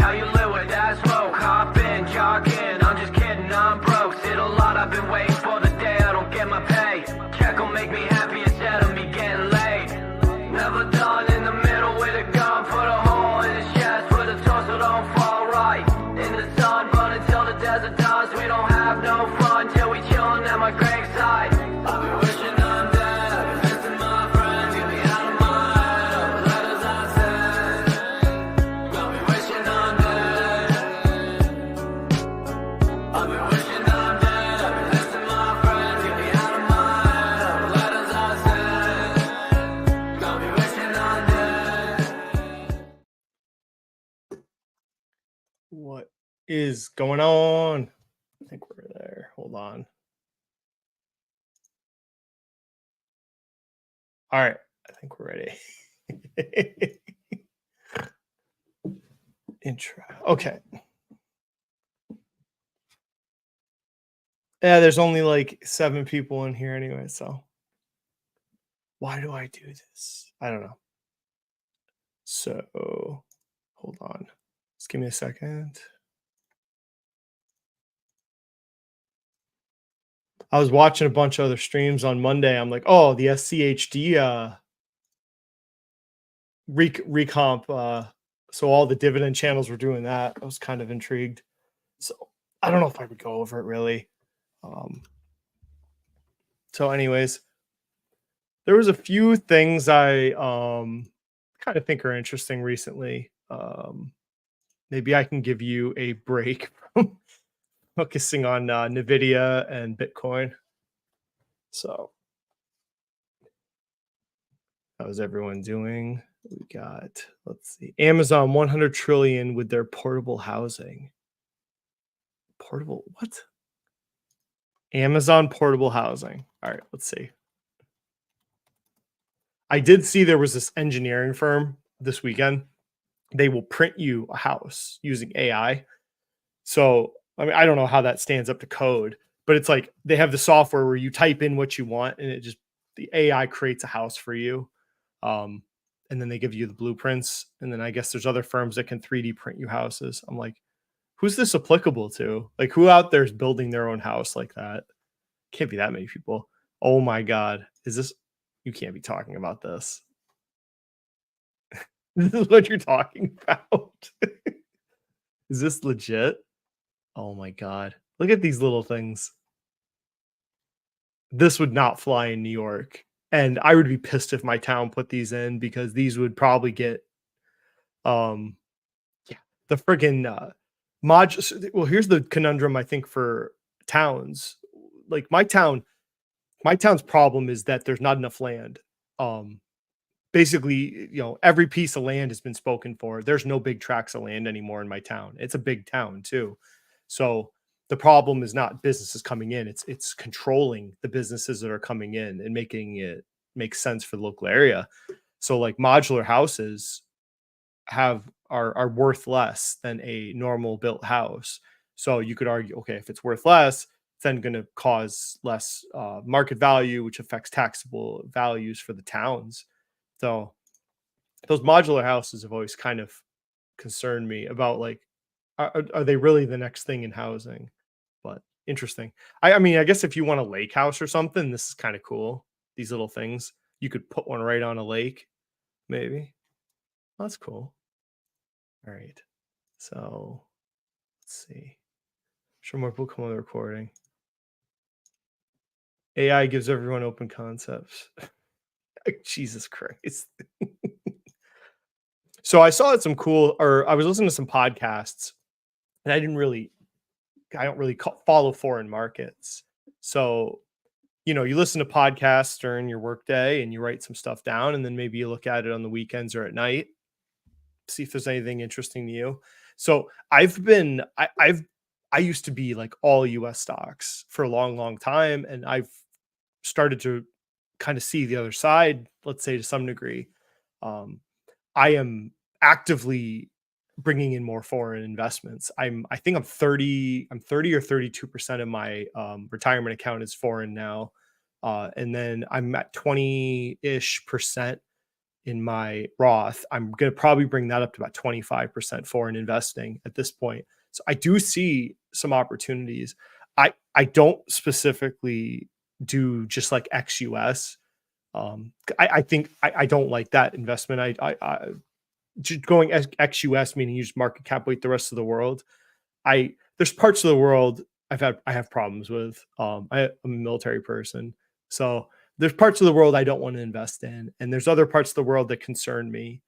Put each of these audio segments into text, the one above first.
how you live with that smoke. Hop in, jog in, I'm just kidding, I'm broke. Sit a lot, I've been waiting for the day I don't get my pay. Check will make me happy instead of me getting laid. Never done in the middle with a gun. Put a hole in his chest, put a torch so don't fall right in the sun. But until the desert does, we don't have no fun till we chillin' at my graveside. I'll be wishing I'm dead, I've been missing my friends, get me out of my head, all the letters I sent. I'll be wishing I'm dead. I'll be wishing I'm dead, I've been missing my friends, get me out of my head, all the letters I sent. I'll be wishing I'm dead. What is going on? I think we're there. Hold on. All right. I think we're ready. Intro. Okay. Yeah, there's only like 7 people in here anyway, so why do I do this? I don't know. So hold on. Just give me a second. I was watching a bunch of other streams on Monday. I'm like, oh, the SCHD recomp. So all the dividend channels were doing that. I was kind of intrigued. So I don't know if I would go over it really. So anyways, there was a few things I kind of think are interesting recently. Maybe I can give you a break from focusing on NVIDIA and Bitcoin. So how's everyone doing? We got, let's see, Amazon 100 trillion with their portable housing. Portable, what? Amazon portable housing. All right, let's see. I did see there was this engineering firm this weekend. They will print you a house using AI. So, I mean, I don't know how that stands up to code, but it's like they have the software where you type in what you want and it just, the AI creates a house for you. And then they give you the blueprints. And then I guess there's other firms that can 3D print you houses. I'm like, who's this applicable to? Like, who out there is building their own house like that? Can't be that many people. Oh my God. Is this, you can't be talking about this. This is what you're talking about. Is this legit? Oh my God. Look at these little things. This would not fly in New York. And I would be pissed if my town put these in because these would probably get the friggin' well, here's the conundrum I think for towns. Like my town's problem is that there's not enough land. Basically, every piece of land has been spoken for. There's no big tracts of land anymore in my town. It's a big town too. So the problem is not businesses coming in. It's controlling the businesses that are coming in and making it make sense for the local area. So like modular houses are worth less than a normal built house. So you could argue, okay, if it's worth less, it's then going to cause less market value, which affects taxable values for the towns. So those modular houses have always kind of concerned me about like, are they really the next thing in housing? But interesting. I mean, I guess if you want a lake house or something, this is kind of cool. These little things. You could put one right on a lake, maybe. That's cool. All right. So let's see. I'm sure more people come on the recording. AI gives everyone open concepts. Jesus Christ. So I saw some cool, or I was listening to some podcasts and I don't really follow foreign markets. So, you listen to podcasts during your workday and you write some stuff down and then maybe you look at it on the weekends or at night, see if there's anything interesting to you. So I used to be like all US stocks for a long, long time. And I've started to kind of see the other side, let's say to some degree. I am actively bringing in more foreign investments. I think I'm 30 or 32% of my retirement account is foreign now. And then I'm at 20-ish% in my Roth, I'm going to probably bring that up to about 25% foreign investing at this point. So I do see some opportunities. I don't specifically do just like ex-US. I think I don't like that investment. I just going ex-US, meaning you just market cap weight the rest of the world. There's parts of the world I have problems with. I'm a military person, so there's parts of the world I don't want to invest in, and there's other parts of the world that concern me.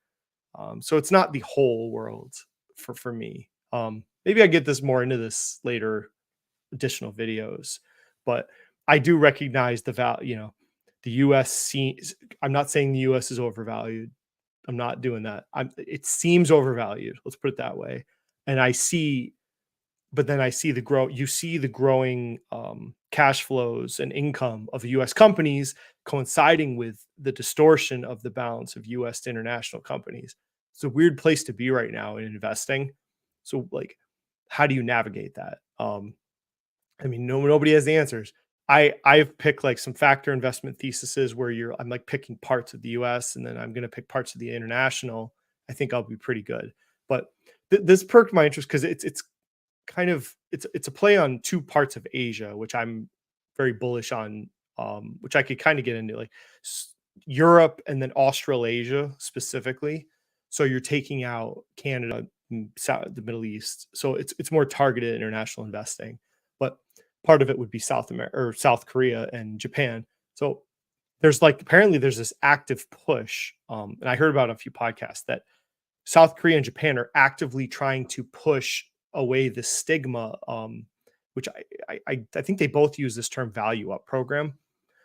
So it's not the whole world for me. Maybe I get this more into this later, additional videos, but I do recognize the value. The U.S. I'm not saying the U.S. is overvalued. I'm not doing that. It seems overvalued. Let's put it that way. And but then I see you see the growing cash flows and income of U.S. companies coinciding with the distortion of the balance of U.S. to international companies. It's a weird place to be right now in investing. So, like, how do you navigate that? I mean, nobody has the answers. I've picked like some factor investment theses where I'm like picking parts of the U.S. and then I'm going to pick parts of the international. I think I'll be pretty good. But this perked my interest because it's kind of it's a play on two parts of Asia, which I'm very bullish on, which I could kind of get into, like Europe and then Australasia specifically. So you're taking out Canada, the Middle East. So it's more targeted international investing. But part of it would be South America or South Korea and Japan. So apparently there's this active push, and I heard about a few podcasts that South Korea and Japan are actively trying to push away the stigma, which I think they both use this term value up program.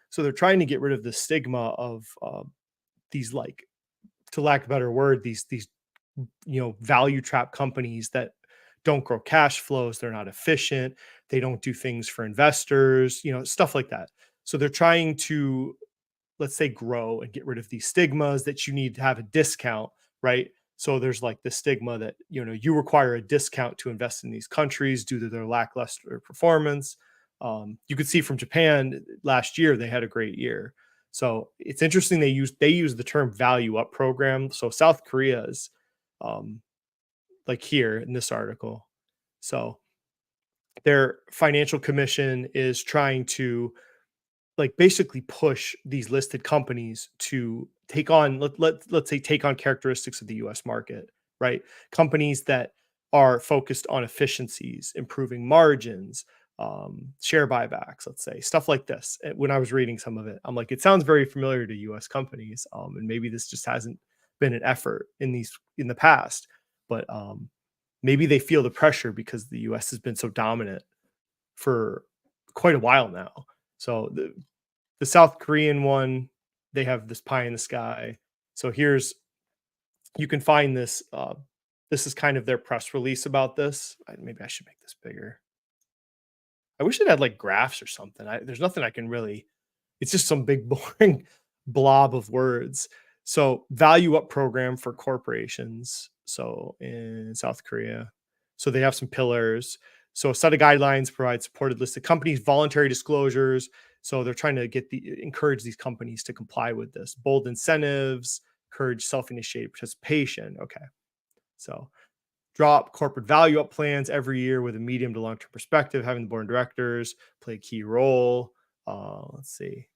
So they're trying to get rid of the stigma of these, like, to lack of a better word, these value trap companies that don't grow cash flows, they're not efficient, they don't do things for investors, stuff like that. So they're trying to, let's say, grow and get rid of these stigmas that you need to have a discount, right? So there's like the stigma that, you require a discount to invest in these countries due to their lackluster performance. You could see from Japan last year, they had a great year. So it's interesting. They use the term value up program. So South Korea's, like here in this article. So their financial commission is trying to, like, basically push these listed companies to take on, let's say, take on characteristics of the US market, right? Companies that are focused on efficiencies, improving margins, share buybacks, let's say, stuff like this. When I was reading some of it, I'm like, it sounds very familiar to US companies. And maybe this just hasn't been an effort in the past, but maybe they feel the pressure because the US has been so dominant for quite a while now. So the South Korean one, they have this pie in the sky. So you can find this. This is kind of their press release about this. Maybe I should make this bigger. I wish it had like graphs or something. There's nothing I can really. It's just some big boring blob of words. So value up program for corporations. So in South Korea, so they have some pillars. So a set of guidelines provide supported listed companies, voluntary disclosures. So they're trying to encourage these companies to comply with this. Bold incentives, encourage self-initiated participation. Okay. So drop corporate value up plans every year with a medium to long-term perspective, having the board of directors play a key role. Let's see.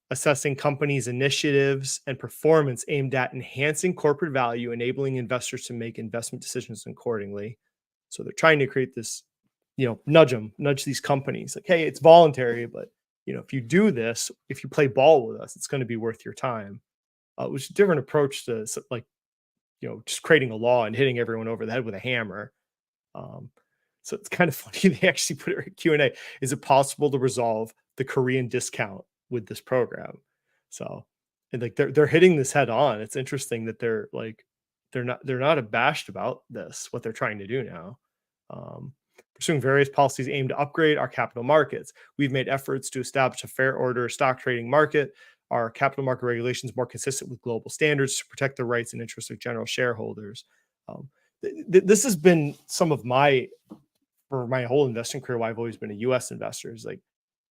Assessing companies' initiatives and performance aimed at enhancing corporate value, enabling investors to make investment decisions accordingly. So they're trying to create this, nudge these companies like, hey, it's voluntary, but if you do this, if you play ball with us, it's going to be worth your time. Which is a different approach to, like, just creating a law and hitting everyone over the head with a hammer. So it's kind of funny. They actually put it in Q&A. Is it possible to resolve the Korean discount with this program? So, and like they're hitting this head on. It's interesting that they're not abashed about this, what they're trying to do now. Pursuing various policies aimed to upgrade our capital markets. We've made efforts to establish a fair order stock trading market. Our capital market regulations more consistent with global standards to protect the rights and interests of general shareholders. This has been for my whole investing career, why I've always been a U.S. investor. Is like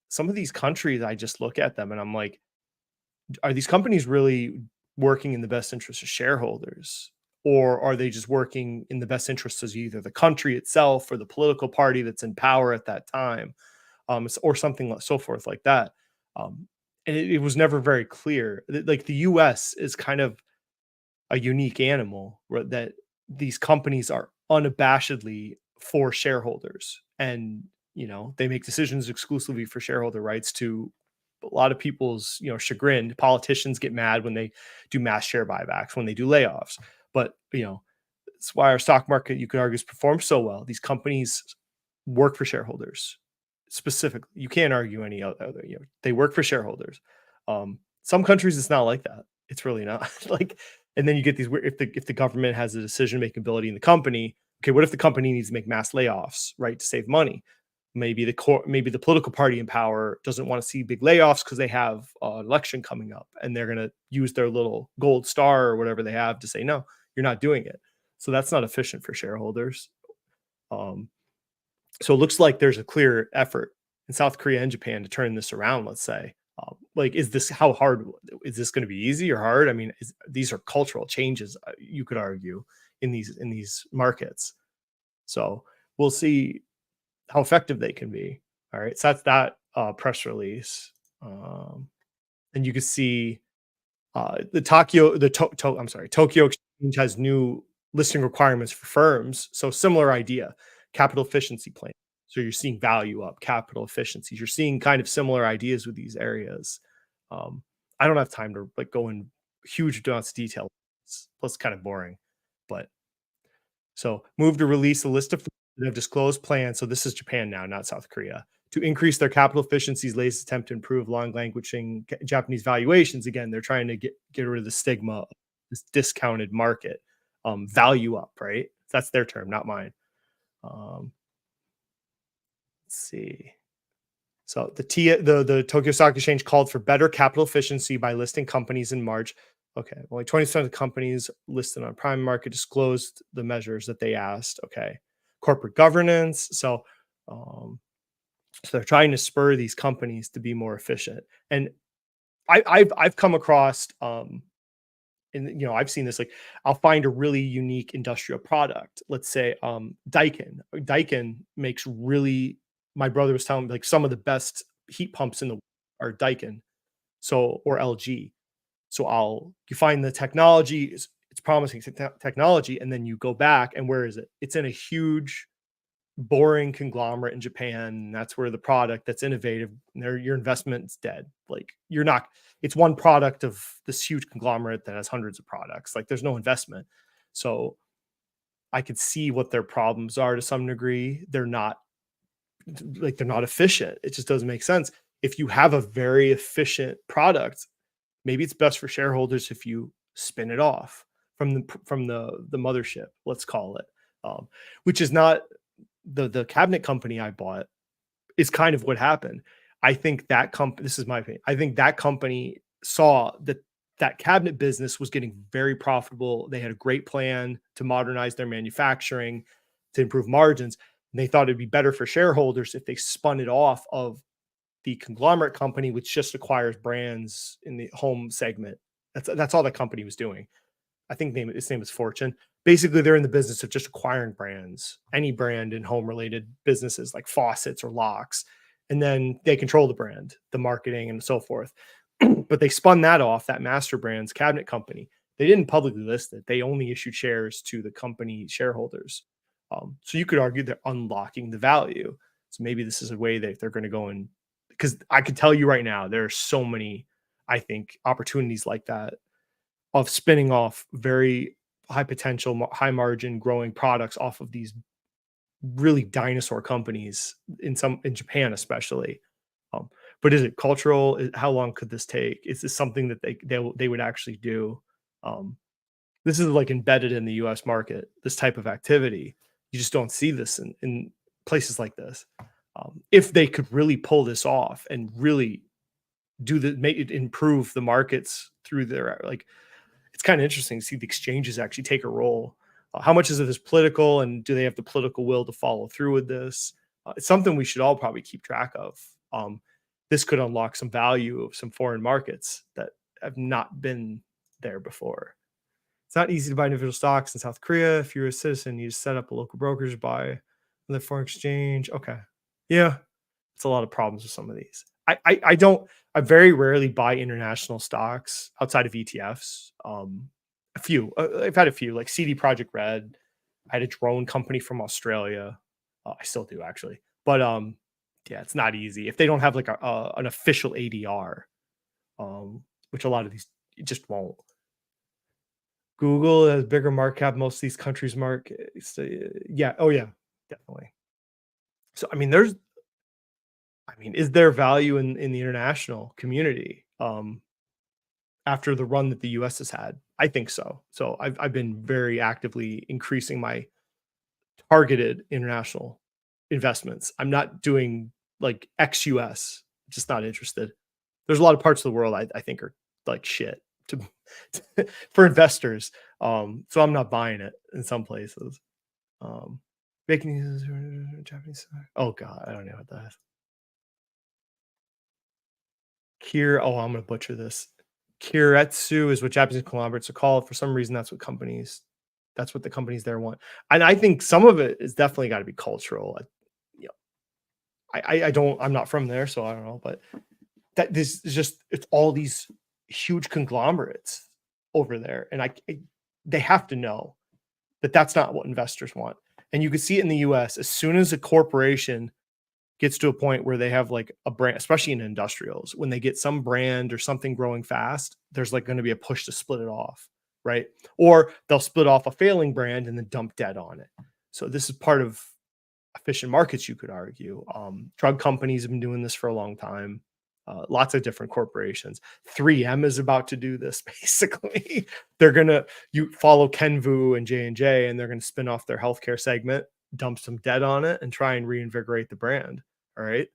some of these countries, I just look at them and I'm like, are these companies really working in the best interest of shareholders? Or are they just working in the best interest of either the country itself or the political party that's in power at that time, or something like so forth like that? And it was never very clear. Like the U.S. is kind of a unique animal, where that these companies are unabashedly for shareholders, and they make decisions exclusively for shareholder rights. To a lot of people's chagrin, politicians get mad when they do mass share buybacks, when they do layoffs. But it's why our stock market, you could argue, has performed so well. These companies work for shareholders specifically. You can't argue any other. They work for shareholders. Some countries, it's not like that. It's really not. Like, and then you get these weird, if the government has a decision making ability in the company. Okay, what if the company needs to make mass layoffs, right, to save money? Maybe the political party in power doesn't want to see big layoffs because they have an election coming up, and they're going to use their little gold star or whatever they have to say, no, you're not doing it. So that's not efficient for shareholders. So it looks like there's a clear effort in South Korea and Japan to turn this around, let's say. Like, how hard is this going to be? Easy or hard? I mean, these are cultural changes, you could argue, in these markets. So we'll see how effective they can be. All right, so that's that press release. And you can see Tokyo Exchange has new listing requirements for firms. So similar idea, capital efficiency plan. So you're seeing value up, capital efficiencies. You're seeing kind of similar ideas with these areas. I don't have time to go in huge amounts of detail. Plus, kind of boring. But so move to release a list of that have disclosed plans. So this is Japan now, not South Korea, to increase their capital efficiencies. Latest attempt to improve long languishing Japanese valuations. Again, they're trying to get rid of the stigma of this discounted market. Value up, right? That's their term, not mine. Let's see. So the Tokyo Stock Exchange called for better capital efficiency by listing companies in March. Okay, only 20% of the companies listed on prime market disclosed the measures that they asked. Okay, corporate governance. So they're trying to spur these companies to be more efficient. And I've come across and I've seen this, like, I'll find a really unique industrial product. Let's say Daikin. Daikin makes really, my brother was telling me, like, some of the best heat pumps in the world are Daikin. So, or LG. So you find the technology, it's promising technology, and then you go back, and where is it? It's in a huge, boring conglomerate in Japan. And that's where the product that's innovative, your investment's dead. Like, it's one product of this huge conglomerate that has hundreds of products. Like, there's no investment. So I could see what their problems are to some degree. They're not efficient. It just doesn't make sense. If you have a very efficient product, maybe it's best for shareholders if you spin it off from the mothership, let's call it, which is not the cabinet company I bought. Is kind of what happened. I think that company, this is my opinion, I think that company saw that cabinet business was getting very profitable. They had a great plan to modernize their manufacturing, to improve margins. And they thought it'd be better for shareholders if they spun it off of the conglomerate company, which just acquires brands in the home segment. That's all the company was doing. I think its name is Fortune. Basically, they're in the business of just acquiring brands, any brand in home related businesses like faucets or locks. And then they control the brand, the marketing, and so forth. But they spun that off, that master brand's cabinet company. They didn't publicly list it. They only issued shares to the company shareholders. So you could argue they're unlocking the value. So maybe this is a way that they're going to go in, because I could tell you right now, there are so many, I think, opportunities like that of spinning off very high potential, high margin growing products off of these really dinosaur companies in Japan, especially. But is it cultural? How long could this take? Is this something that they would actually do? This is like embedded in the US market, this type of activity. You just don't see this in places like this. If they could really pull this off and really make it improve the markets through their, like, it's kind of interesting to see the exchanges actually take a role. How much is this political, and do they have the political will to follow through with this? It's something we should all probably keep track of. This could unlock some value of some foreign markets that have not been there before. It's not easy to buy individual stocks in South Korea. If you're a citizen, you just set up a local brokerage, buy on the foreign exchange. Okay. Yeah. It's a lot of problems with some of these. I very rarely buy international stocks outside of ETFs. A few. I've had a few, like CD Project Red. I had a drone company from Australia. I still do actually. But yeah, it's not easy. If they don't have like an official ADR, which a lot of these you just won't. Google has bigger market cap most of these countries' markets. Yeah. Oh yeah, definitely. So is there value in the international community after the run that the US has had? I think so. So I've been very actively increasing my targeted international investments. I'm not doing like ex-US, just not interested. There's a lot of parts of the world I think are like shit to for investors. So I'm not buying it in some places. Making Japanese. Oh god, I don't know what that is. I'm gonna butcher this. Keiretsu is what Japanese conglomerates are called. For some reason, that's what the companies there want. And I think some of it is definitely got to be cultural. You know, I'm not from there, so I don't know. But that this is just it's all these huge conglomerates over there, and they have to know that that's not what investors want. And you can see it in the U.S. as soon as a corporation gets to a point where they have like a brand, especially in industrials, when they get some brand or something growing fast, there's like going to be a push to split it off, right? Or they'll split off a failing brand and then dump debt on it. So this is part of efficient markets, you could argue. Drug companies have been doing this for a long time. Lots of different corporations. 3M is about to do this. Basically, you follow Kenvue and J&J, and they're going to spin off their healthcare segment, dump some debt on it, and try and reinvigorate the brand. All right.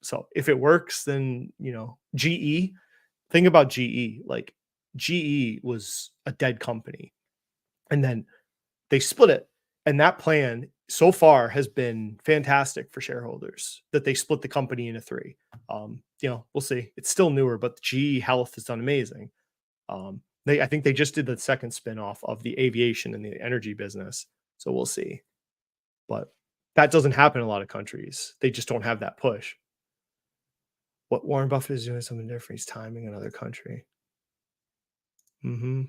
So if it works, then, GE, think about GE. Like GE was a dead company and then they split it. And that plan so far has been fantastic for shareholders that they split the company into three. We'll see. It's still newer, but GE Health has done amazing. I think they just did the second spinoff of the aviation and the energy business. So we'll see. But that doesn't happen in a lot of countries. They just don't have that push. What Warren Buffett is doing something different. He's timing another country. I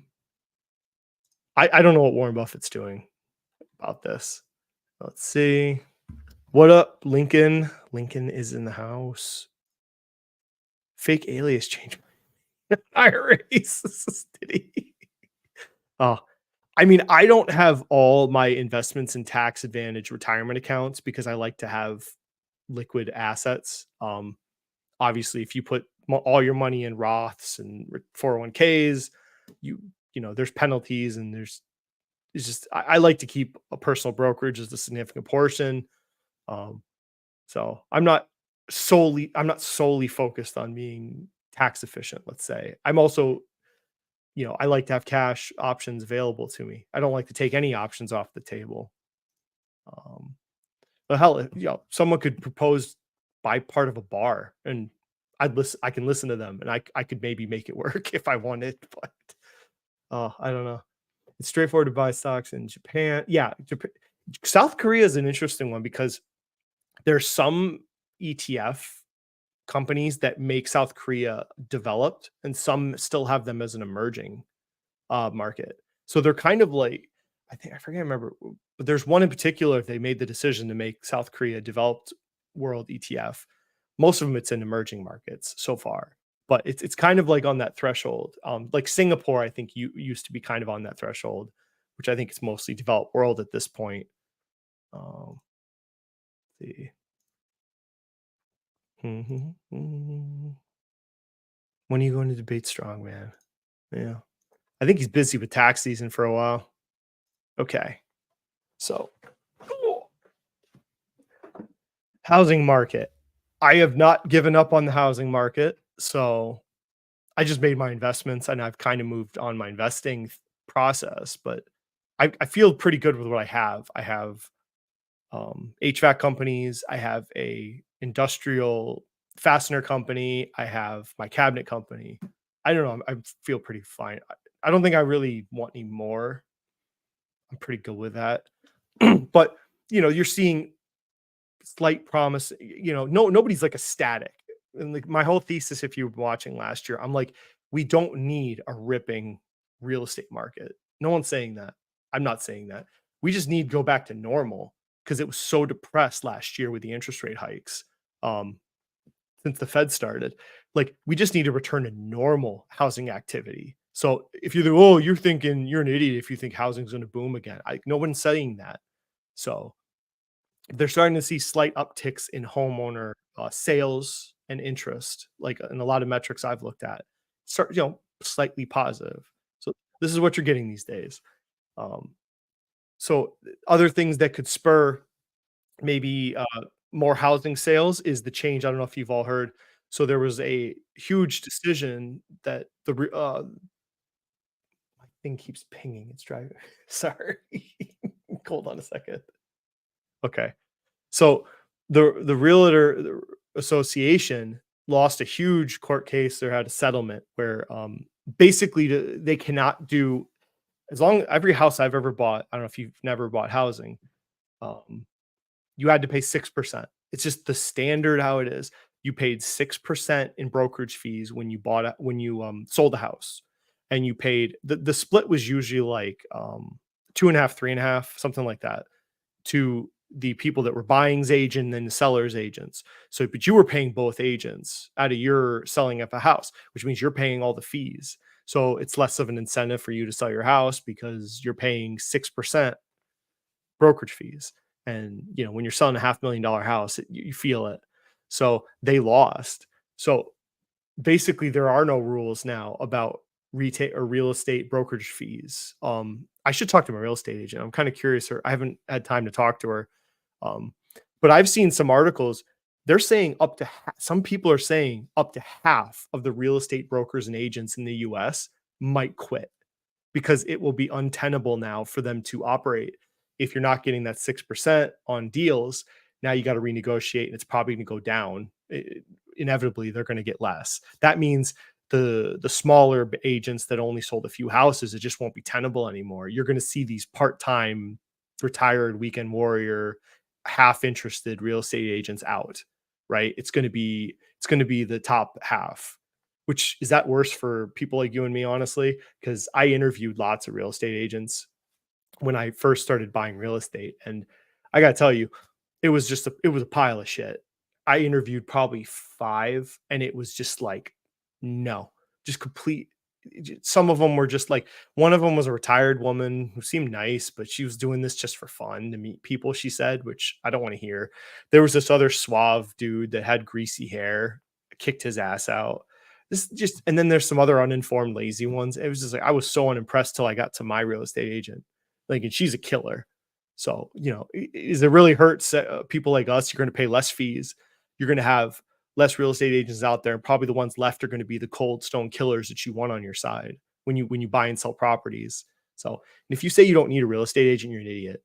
don't know what Warren Buffett's doing about this. Let's see. What up, Lincoln? Lincoln is in the house. Fake alias change my IRAs. Did he? Oh, I don't have all my investments in tax advantage retirement accounts because I like to have liquid assets. Obviously, if you put all your money in Roths and 401ks, there's penalties and I like to keep a personal brokerage as a significant portion. So I'm not solely focused on being tax efficient. Let's say I'm also, I like to have cash options available to me. I don't like to take any options off the table. But hell, someone could propose buy part of a bar and I can listen to them and I could maybe make it work if I wanted, but I don't know. It's straightforward to buy stocks in Japan. Yeah. South Korea is an interesting one because there's some ETF companies that make South Korea developed and some still have them as an emerging market. So they're kind of like, I remember, but there's one in particular, they made the decision to make South Korea developed world ETF. Most of them, it's in emerging markets so far, but it's kind of like on that threshold. Like Singapore, I think you used to be kind of on that threshold, which I think is mostly developed world at this point. See. When are you going to debate Strongman? Yeah. I think he's busy with tax season for a while. Okay. So housing market. I have not given up on the housing market. So I just made my investments and I've kind of moved on my investing process, but I feel pretty good with what I have. I have HVAC companies. I have a industrial fastener company. I have my cabinet company. I don't know. I feel pretty fine. I don't think I really want any more. I'm pretty good with that. But you're seeing slight promise. Nobody's like ecstatic. And like my whole thesis, if you were watching last year, I'm like, we don't need a ripping real estate market. No one's saying that. I'm not saying that. We just need to go back to normal because it was so depressed last year with the interest rate hikes. Um, since the Fed started. Like we just need to return to normal housing activity. So if you're thinking you're an idiot if you think housing's going to boom again. No one's saying that. So they're starting to see slight upticks in homeowner sales and interest, like in a lot of metrics I've looked at, start slightly positive. So this is what you're getting these days. Um, so other things that could spur maybe more housing sales is the change. I don't know if you've all heard. So there was a huge decision that my thing keeps pinging. It's driving. Sorry. Hold on a second. Okay. So the realtor association lost a huge court case. They had a settlement where basically they cannot do as long every house I've ever bought. I don't know if you've never bought housing. You had to pay 6%. It's just the standard how it is. You paid 6% in brokerage fees when you sold the house, and you paid the split was usually like 2.5, 3.5, something like that, to the people that were buying's agent and the seller's agents. So, but you were paying both agents out of your selling of a house, which means you're paying all the fees. So it's less of an incentive for you to sell your house because you're paying 6% brokerage fees. And when you're selling $500,000 house, you feel it. So they lost. So basically, there are no rules now about retail or real estate brokerage fees. I should talk to my real estate agent. I'm kind of curious. Or I haven't had time to talk to her. But I've seen some articles. They're saying some people are saying up to half of the real estate brokers and agents in the U.S. might quit because it will be untenable now for them to operate. If you're not getting that 6% on deals, now you got to renegotiate and it's probably going to go down. Inevitably, they're going to get less. That means the smaller agents that only sold a few houses, it just won't be tenable anymore. You're going to see these part-time, retired weekend warrior, half interested real estate agents out, right? It's going to be the top half. Which is that worse for people like you and me, honestly? Because I interviewed lots of real estate agents when I first started buying real estate. And I got to tell you, it was a pile of shit. I interviewed probably 5 and it was just like, no, just complete. Some of them were just like, one of them was a retired woman who seemed nice, but she was doing this just for fun to meet people, she said, which I don't want to hear. There was this other suave dude that had greasy hair, kicked his ass out. And then there's some other uninformed, lazy ones. It was just like, I was so unimpressed till I got to my real estate agent. Like, and she's a killer. So, is it really hurts people like us? You're going to pay less fees. You're going to have less real estate agents out there. And probably the ones left are going to be the cold stone killers that you want on your side when you buy and sell properties. So if you say you don't need a real estate agent, you're an idiot.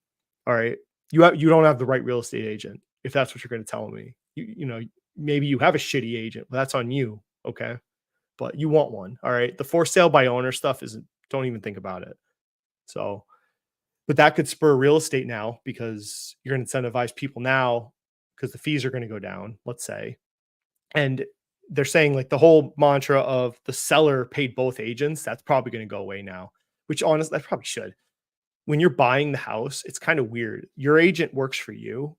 All right. You don't have the right real estate agent. If that's what you're going to tell me, maybe you have a shitty agent, but that's on you. Okay. But you want one. All right. The for sale by owner stuff don't even think about it. So, but that could spur real estate now because you're going to incentivize people now because the fees are going to go down, let's say. And they're saying like the whole mantra of the seller paid both agents, that's probably going to go away now, which honestly, that probably should. When you're buying the house, it's kind of weird. Your agent works for you.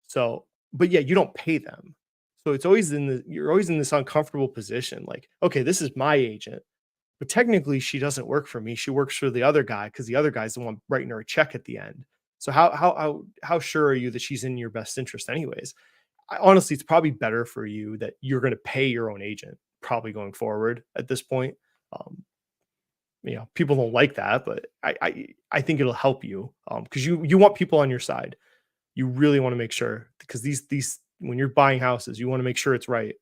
So, but yeah, you don't pay them. So you're always in this uncomfortable position. Like, okay, this is my agent, but technically she doesn't work for me. She works for the other guy because the other guy's the one writing her a check at the end. So how sure are you that she's in your best interest anyways? Honestly, it's probably better for you that you're going to pay your own agent probably going forward at this point. People don't like that, but I think it'll help you because you want people on your side. You really want to make sure because these when you're buying houses, you want to make sure it's right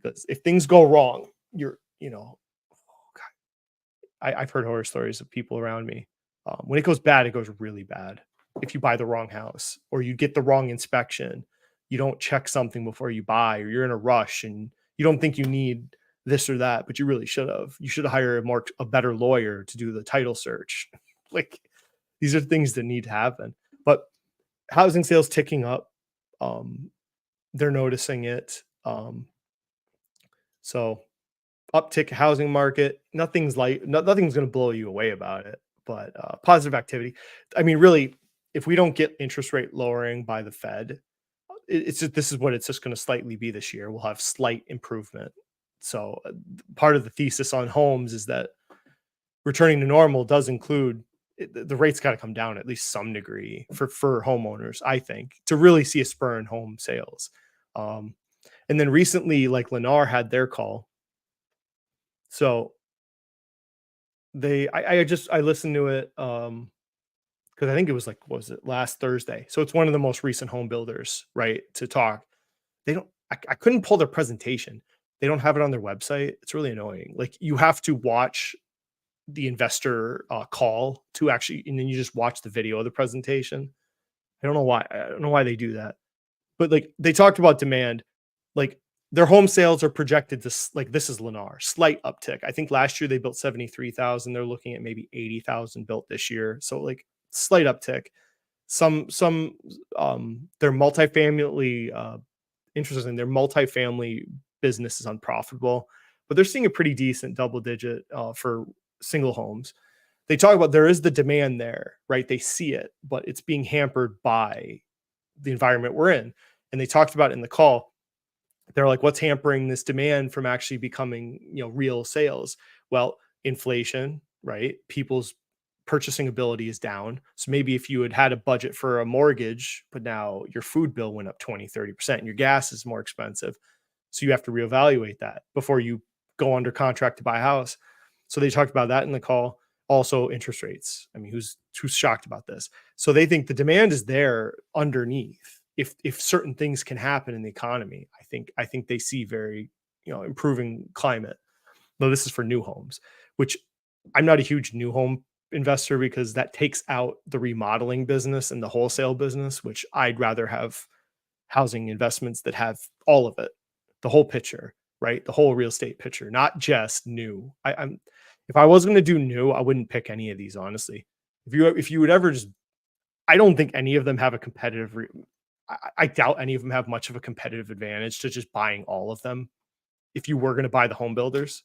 because if things go wrong, I've heard horror stories of people around me. When it goes bad, it goes really bad. If you buy the wrong house or you get the wrong inspection, you don't check something before you buy, or you're in a rush and you don't think you need this or that, but you really should have. You should have hired a better lawyer to do the title search. Like these are things that need to happen. But housing sales ticking up. Um, they're noticing it. So uptick housing market. Nothing's going to blow you away about it, but positive activity. I mean, really, if we don't get interest rate lowering by the Fed, it's just, this is what it's just going to slightly be this year. We'll have slight improvement. So part of the thesis on homes is that returning to normal does include the rates got to come down at least some degree for homeowners, I think, to really see a spur in home sales. And then recently, like Lennar had their call. So I listened to it because I think it was like, what was it, last Thursday? So it's one of the most recent home builders, right? To talk. They don't I couldn't pull their presentation. They don't have it on their website. It's really annoying. Like you have to watch the investor call to actually, and then you just watch the video of the presentation. I don't know why. I don't know why they do that. But like they talked about demand, like their home sales are projected to like this is Lennar, slight uptick. I think last year they built 73,000. They're looking at maybe 80,000 built this year. So like slight uptick. Some their multifamily interesting. Their multifamily business is unprofitable, but they're seeing a pretty decent double digit for single homes. They talk about there is the demand there, right? They see it, but it's being hampered by the environment we're in. And they talked about it in the call. They're like, what's hampering this demand from actually becoming, real sales? Well, inflation, right? People's purchasing ability is down. So maybe if you had a budget for a mortgage, but now your food bill went up 20-30% and your gas is more expensive. So you have to reevaluate that before you go under contract to buy a house. So they talked about that in the call. Also interest rates. I mean, who's shocked about this? So they think the demand is there underneath. If certain things can happen in the economy, I think they see very, improving climate. Though this is for new homes, which I'm not a huge new home investor because that takes out the remodeling business and the wholesale business, which I'd rather have housing investments that have all of it, the whole picture, right? The whole real estate picture, not just new. If I was going to do new, I wouldn't pick any of these, honestly. If you would ever just, I don't think any of them have a competitive. I doubt any of them have much of a competitive advantage to just buying all of them. If you were going to buy the home builders,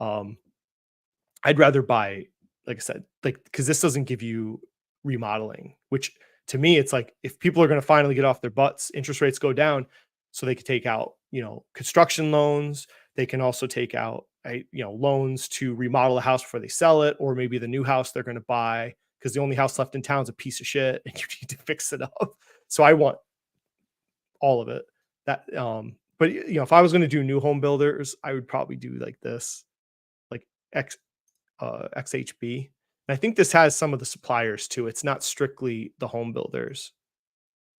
I'd rather buy, like I said, because this doesn't give you remodeling, which to me, it's like if people are going to finally get off their butts, interest rates go down, so they could take out, construction loans. They can also take out, loans to remodel a house before they sell it, or maybe the new house they're going to buy because the only house left in town is a piece of shit and you need to fix it up. So I want all of it. But if I was going to do new home builders, I would probably do like this, like XHB. And I think this has some of the suppliers too. It's not strictly the home builders.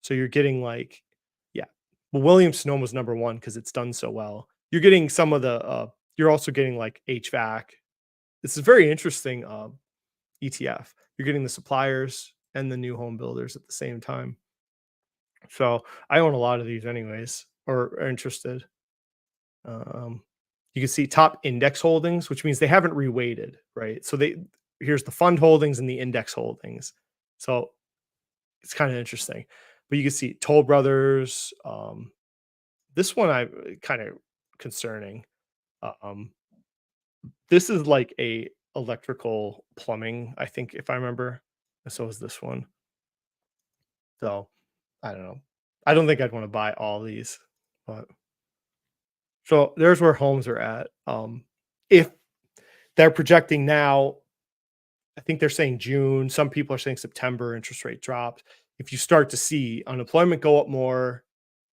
So you're getting like, yeah. Well, Williams Sonoma was number one because it's done so well. You're getting some of the, you're also getting like HVAC. This is very interesting ETF. You're getting the suppliers and the new home builders at the same time. So I own a lot of these anyways, or are interested. You can see top index holdings, which means they haven't reweighted, right? So here's the fund holdings and the index holdings. So it's kind of interesting. But you can see Toll Brothers. This one I kind of concerning. This is like a electrical plumbing, I think, if I remember. And so is this one. So I don't know. I don't think I'd want to buy all these, but so there's where homes are at. If they're projecting now, I think they're saying June. Some people are saying September interest rate dropped. If you start to see unemployment go up more,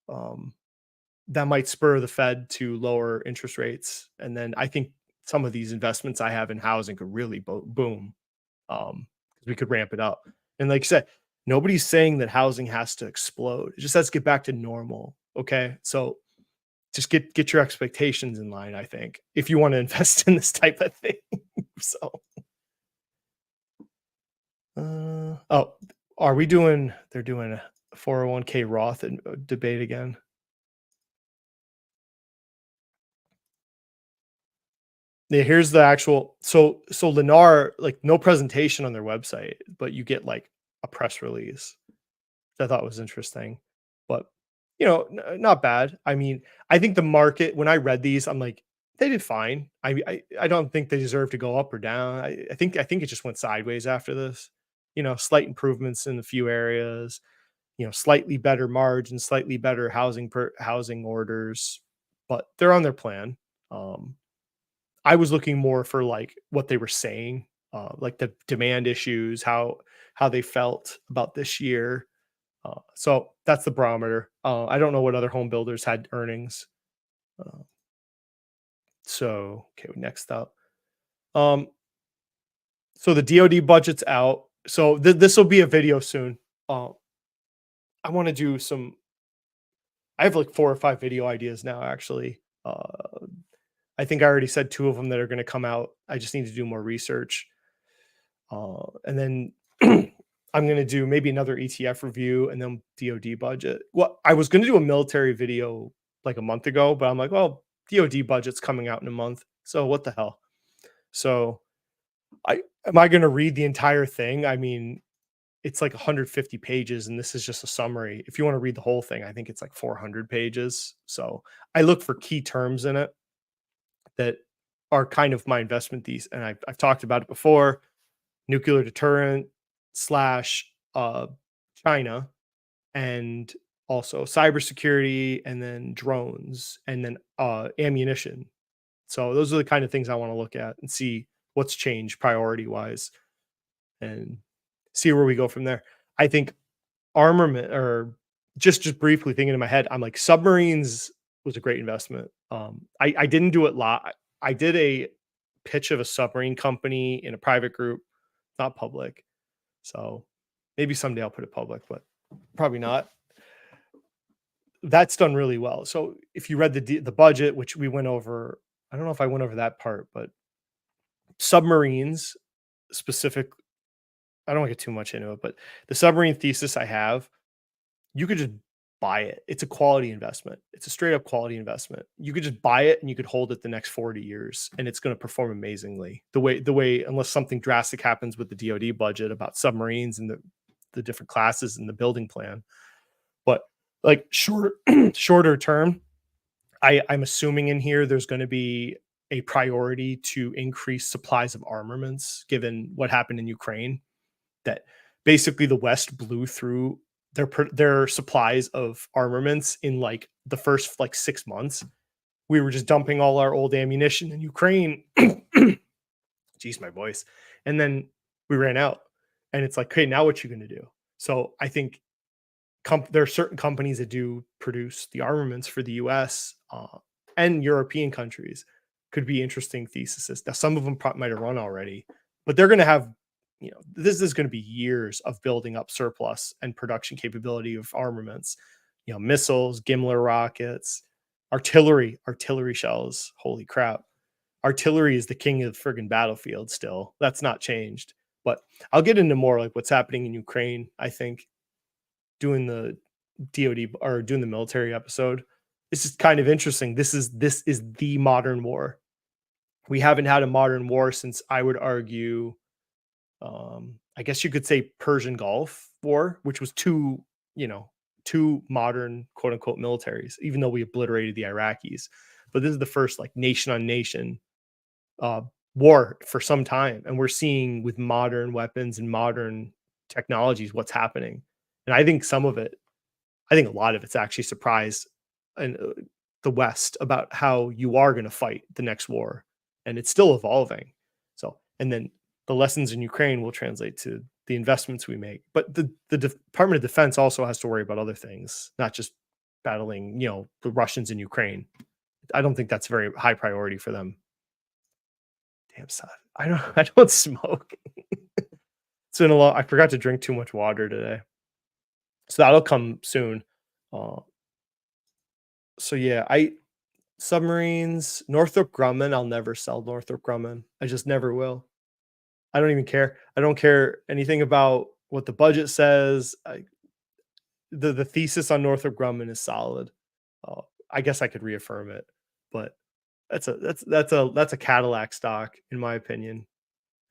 that might spur the Fed to lower interest rates. And then I think some of these investments I have in housing could really boom. Because we could ramp it up. And like I said, nobody's saying that housing has to explode. It just has to get back to normal. Okay. So just get your expectations in line, I think, if you want to invest in this type of thing. So they're doing a 401k Roth debate again. Yeah, here's the actual so Lennar, like, no presentation on their website, but you get, like, a press release that I thought was interesting. But, not bad. I mean, I think the market when I read these, I'm like, "They did fine." I don't think they deserve to go up or down. I think it just went sideways after this. Slight improvements in a few areas, slightly better margins, slightly better housing orders, but they're on their plan. Um I was looking more for like what they were saying, like the demand issues, how they felt about this year. So that's the barometer. I don't know what other home builders had earnings. Uh, so okay, next up. Um, so the DOD budget's out. So this will be a video soon. Uh, I want to do some. I have like 4 or 5 video ideas now. Actually, I think I already said 2 of them that are going to come out. I just need to do more research. And then I'm going to do maybe another ETF review and then DOD budget. Well, I was going to do a military video like a month ago, but I'm like, well, DOD budget's coming out in a month. So what the hell? So I am I going to read the entire thing? I mean, it's like 150 pages and this is just a summary. If you want to read the whole thing, I think it's like 400 pages. So I look for key terms in it that are kind of my investment thesis. And I've talked about it before. Nuclear deterrent slash China, and also cybersecurity, and then drones, and then ammunition. So those are the kind of things I want to look at and see what's changed priority wise, and see where we go from there. I think armament, or just briefly thinking in my head, I'm like submarines was a great investment. I didn't do it lot. I did a pitch of a submarine company in a private group, not public. So maybe someday I'll put it public, but probably not. That's done really well. So if you read the budget, which we went over, I don't know if I went over that part, but submarines specific. I don't want to get too much into it, but the submarine thesis I have, you could just buy it. It's a quality investment. It's a straight up quality investment. You could just buy it and you could hold it the next 40 years and it's going to perform amazingly. The way unless something drastic happens with the DoD budget about submarines and the different classes and the building plan. But like shorter term, I'm assuming in here there's going to be a priority to increase supplies of armaments given what happened in Ukraine, that basically the West blew through their supplies of armaments in like the first like 6 months. We were just dumping all our old ammunition in Ukraine. Jeez, my voice. And then we ran out. And it's like, okay, now what you going to do? So I think there are certain companies that do produce the armaments for the US and European countries. Could be interesting theses. Now, some of them might have run already, but they're going to have, this is going to be years of building up surplus and production capability of armaments, missiles, Gimler rockets, artillery shells. Holy crap. Artillery is the king of the friggin' battlefield still. That's not changed. But I'll get into more like what's happening in Ukraine, I think, doing the DoD or doing the military episode. This is kind of interesting. This is the modern war. We haven't had a modern war since, I would argue, I guess you could say, Persian Gulf War, which was two modern quote unquote militaries, even though we obliterated the Iraqis. But this is the first like nation on nation war for some time. And we're seeing with modern weapons and modern technologies what's happening. And I think a lot of it's actually surprised the West about how you are going to fight the next war. And it's still evolving. So, and then the lessons in Ukraine will translate to the investments we make. But the Department of Defense also has to worry about other things, not just battling, the Russians in Ukraine. I don't think that's very high priority for them. Damn son, I don't smoke. It's been a lot. I forgot to drink too much water today, so that'll come soon. So yeah, submarines, Northrop Grumman. I'll never sell Northrop Grumman. I just never will. I don't even care. I don't care anything about what the budget says. The thesis on Northrop Grumman is solid. I guess I could reaffirm it, but That's a Cadillac stock in my opinion.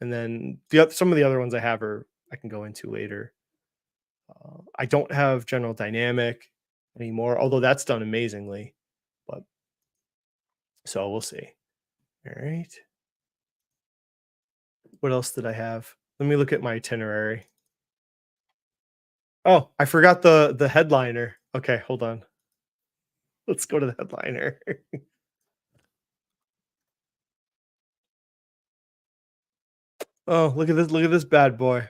And then some of the other ones I have are I can go into later. I don't have General Dynamic anymore, although that's done amazingly. But so we'll see. All right. What else did I have? Let me look at my itinerary. Oh, I forgot the headliner. Okay, hold on. Let's go to the headliner. Oh, look at this! Look at this bad boy.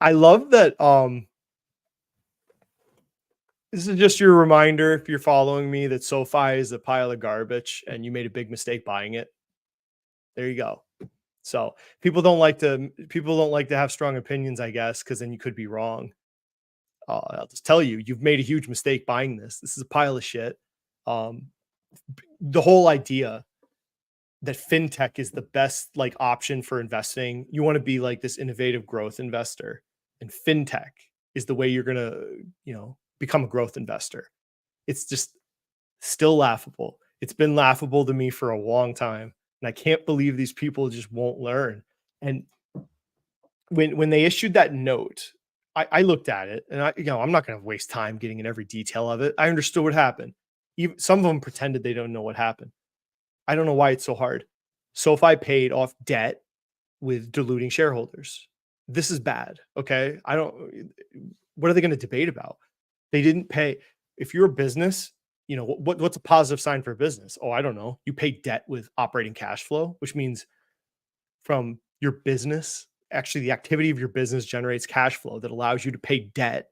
I love that. This is just your reminder if you're following me that SoFi is a pile of garbage and you made a big mistake buying it. There you go. So people don't like to have strong opinions, I guess, because then you could be wrong. I'll just tell you, you've made a huge mistake buying this. This is a pile of shit. Um, the whole idea that fintech is the best like option for investing. You want to be like this innovative growth investor, and fintech is the way you're gonna, become a growth investor. It's just still laughable. It's been laughable to me for a long time, and I can't believe these people just won't learn. And when they issued that note, I looked at it, and I'm not going to waste time getting in every detail of it. I understood what happened. Even some of them pretended they don't know what happened. I don't know why it's so hard. SoFi paid off debt with diluting shareholders. This is bad. Okay. What are they going to debate about? They didn't pay. If you're a business, what's a positive sign for a business? Oh, I don't know. You pay debt with operating cash flow, which means from your business, actually the activity of your business generates cash flow that allows you to pay debt,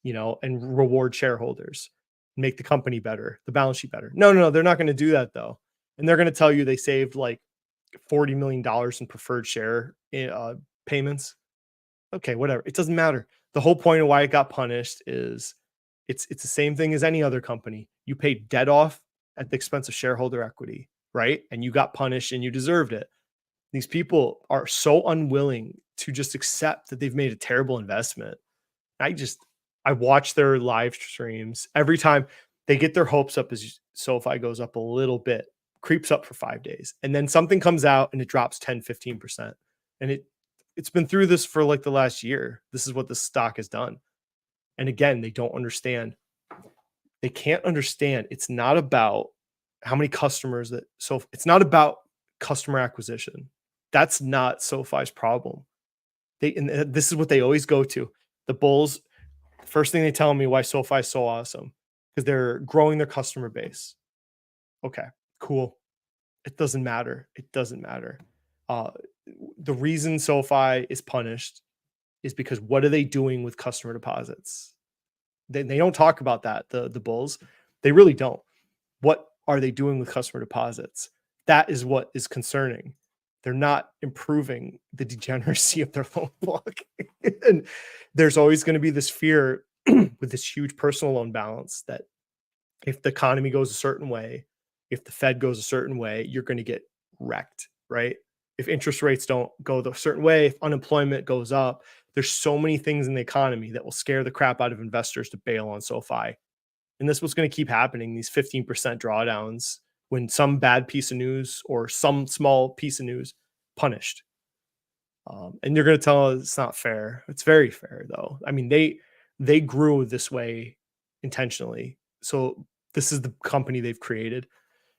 and reward shareholders, make the company better, the balance sheet better. No, they're not going to do that though. And they're going to tell you they saved like $40 million in preferred share payments. Okay, whatever. It doesn't matter. The whole point of why it got punished is it's the same thing as any other company. You paid debt off at the expense of shareholder equity, right? And you got punished and you deserved it. These people are so unwilling to just accept that they've made a terrible investment. I watch their live streams every time they get their hopes up as SoFi goes up a little bit, creeps up for 5 days, and then something comes out and it drops 10-15%. And it's been through this for like the last year. This is what the stock has done. And again, they don't understand. They can't understand. It's not about how many customers it's not about customer acquisition. That's not SoFi's problem. This is what they always go to. The bulls, first thing they tell me why SoFi is so awesome, because they're growing their customer base. Okay, cool. It doesn't matter. It doesn't matter. The reason SoFi is punished is because what are they doing with customer deposits? They don't talk about that, the bulls. They really don't. What are they doing with customer deposits? That is what is concerning. They're not improving the degeneracy of their loan book. And there's always going to be this fear with this huge personal loan balance that if the economy goes a certain way, if the Fed goes a certain way, you're going to get wrecked, right? If interest rates don't go a certain way, if unemployment goes up, there's so many things in the economy that will scare the crap out of investors to bail on SoFi. And this was going to keep happening, these 15% drawdowns, when some bad piece of news or some small piece of news punished. And you're going to tell us it's not fair. It's very fair, though. I mean, they grew this way intentionally. So this is the company they've created.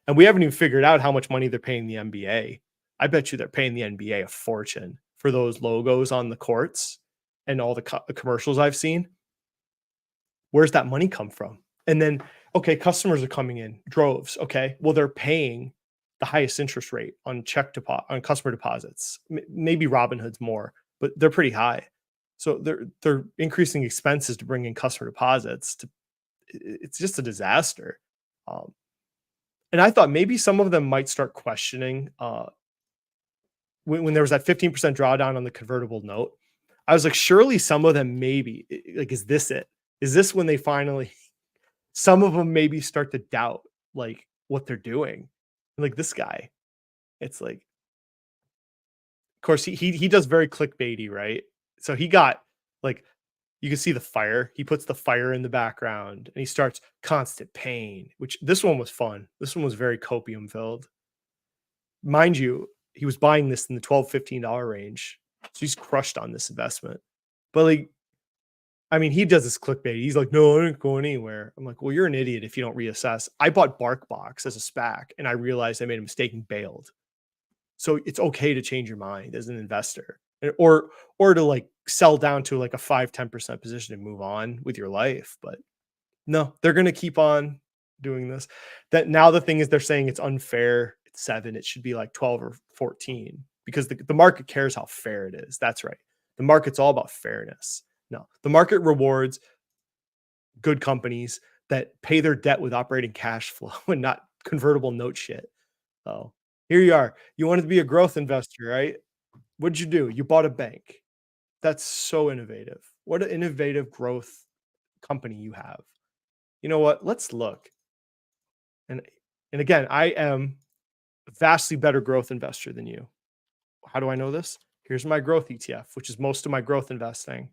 And we haven't even figured out how much money they're paying the NBA. I bet you they're paying the NBA a fortune for those logos on the courts and all the commercials I've seen. Where's that money come from? And then, okay, customers are coming in droves. Okay, well, they're paying the highest interest rate on on customer deposits. Maybe Robinhood's more, but they're pretty high. So they're increasing expenses to bring in customer deposits. It's just a disaster. And I thought maybe some of them might start questioning when there was that 15% drawdown on the convertible note. I was like, surely some of them maybe, like, is this it? Is this when they finally, some of them maybe start to doubt like what they're doing? Like this guy, it's like, of course he does very clickbaity, right? So he got like You can see the fire. He puts the fire in the background and he starts constant pain, which this one was fun. This one was very copium filled. Mind you, he was buying this in the $12-15 range. So he's crushed on this investment. But like, I mean, he does this clickbait. He's like, no, I ain't going anywhere. I'm like, well, you're an idiot if you don't reassess. I bought BarkBox as a SPAC and I realized I made a mistake and bailed. So it's okay to change your mind as an investor or to like sell down to like a 5-10% position and move on with your life. But no, they're going to keep on doing this. That now the thing is they're saying it's unfair. It's 7. It should be like 12 or 14 because the market cares how fair it is. That's right. The market's all about fairness. No, the market rewards good companies that pay their debt with operating cash flow and not convertible note shit. Oh, here you are. You wanted to be a growth investor, right? What'd you do? You bought a bank. That's so innovative. What an innovative growth company you have. You know what? Let's look. And again, I am a vastly better growth investor than you. How do I know this? Here's my growth ETF, which is most of my growth investing.